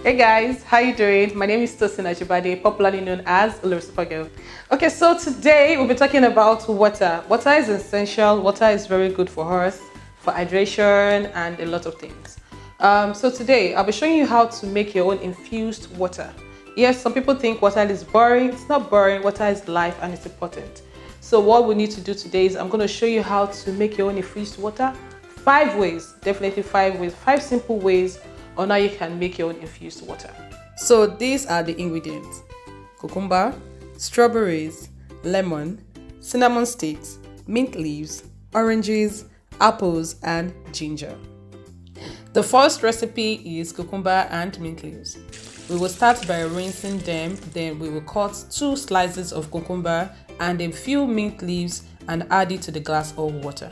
Hey guys, how you doing? My name is Tosin, popularly known as Super Girl. Okay, so today we'll be talking about water. Water is essential. Water is very good for us, for hydration and a lot of things. So today I'll be showing you how to make your own infused water. Yes, some people think water is boring. It's not boring. Water is life and it's important. So what we need to do today is I'm going to show you how to make your own infused water. 5 ways, definitely 5 ways, 5 simple ways on how you can make your own infused water. So these are the ingredients: cucumber, strawberries, lemon, cinnamon sticks, mint leaves, oranges, apples, and ginger. The first recipe is cucumber and mint leaves. We will start by rinsing them, then we will cut 2 slices of cucumber and a few mint leaves and add it to the glass of water.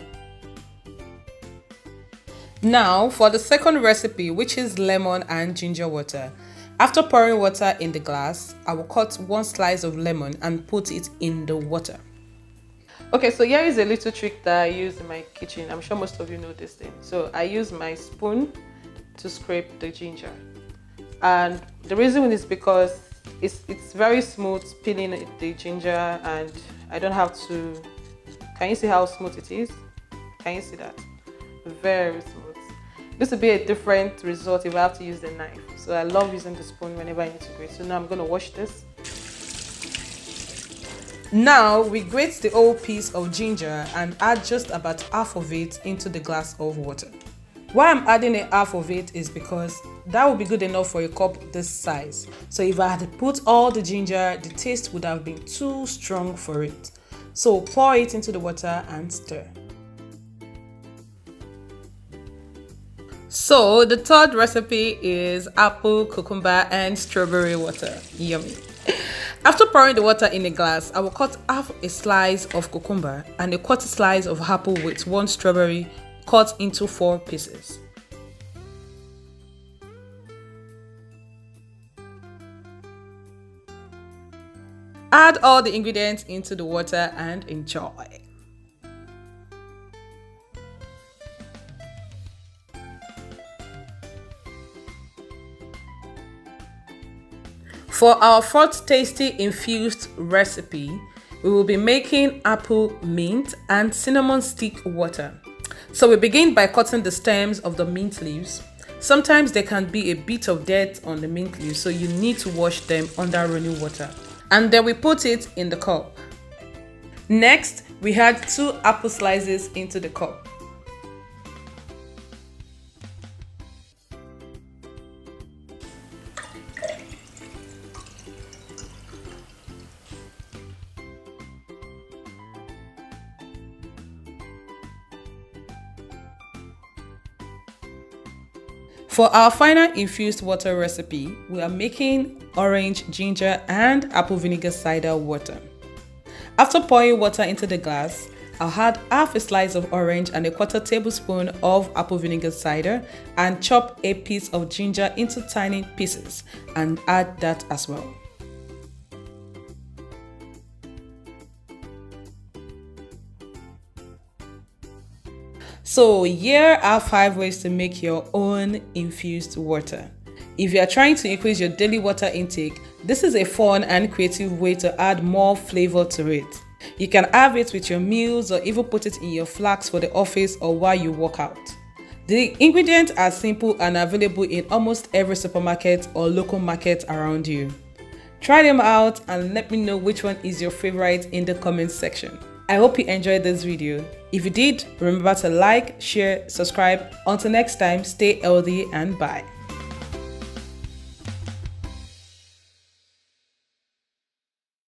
Now for the second recipe, which is lemon and ginger water. After pouring water in the glass, I will cut 1 slice of lemon and put it in the water. Okay, so here is a little trick that I use in my kitchen. I'm sure most of you know this thing. So I use my spoon to scrape the ginger. And the reason is because it's very smooth peeling the ginger, and I don't have to... Can you see how smooth it is? Can you see that? Very smooth. This will be a different result if I have to use the knife. So I love using the spoon whenever I need to grate. So now I'm going to wash this. Now we grate the whole piece of ginger and add just about half of it into the glass of water. Why I'm adding a half of it is because that will be good enough for a cup this size. So if I had put all the ginger, the taste would have been too strong for it. So pour it into the water and stir. So the third recipe is apple, cucumber, and strawberry water. Yummy. After pouring the water in a glass, I will cut half a slice of cucumber and a quarter slice of apple with 1 strawberry cut into 4 pieces. Add all the ingredients into the water and enjoy. For our fourth tasty infused recipe, we will be making apple, mint, and cinnamon stick water. So we begin by cutting the stems of the mint leaves. Sometimes there can be a bit of dirt on the mint leaves, so you need to wash them under running water. And then we put it in the cup. Next, we add 2 apple slices into the cup. For our final infused water recipe, we are making orange, ginger, and apple vinegar cider water. After pouring water into the glass, I'll add half a slice of orange and a quarter tablespoon of apple vinegar cider and chop a piece of ginger into tiny pieces and add that as well. So here are 5 ways to make your own infused water. If you are trying to increase your daily water intake, this is a fun and creative way to add more flavor to it. You can have it with your meals or even put it in your flasks for the office or while you work out. The ingredients are simple and available in almost every supermarket or local market around you. Try them out and let me know which one is your favorite in the comment section. I hope you enjoyed this video. If you did, remember to like, share, subscribe. Until next time, stay healthy and bye.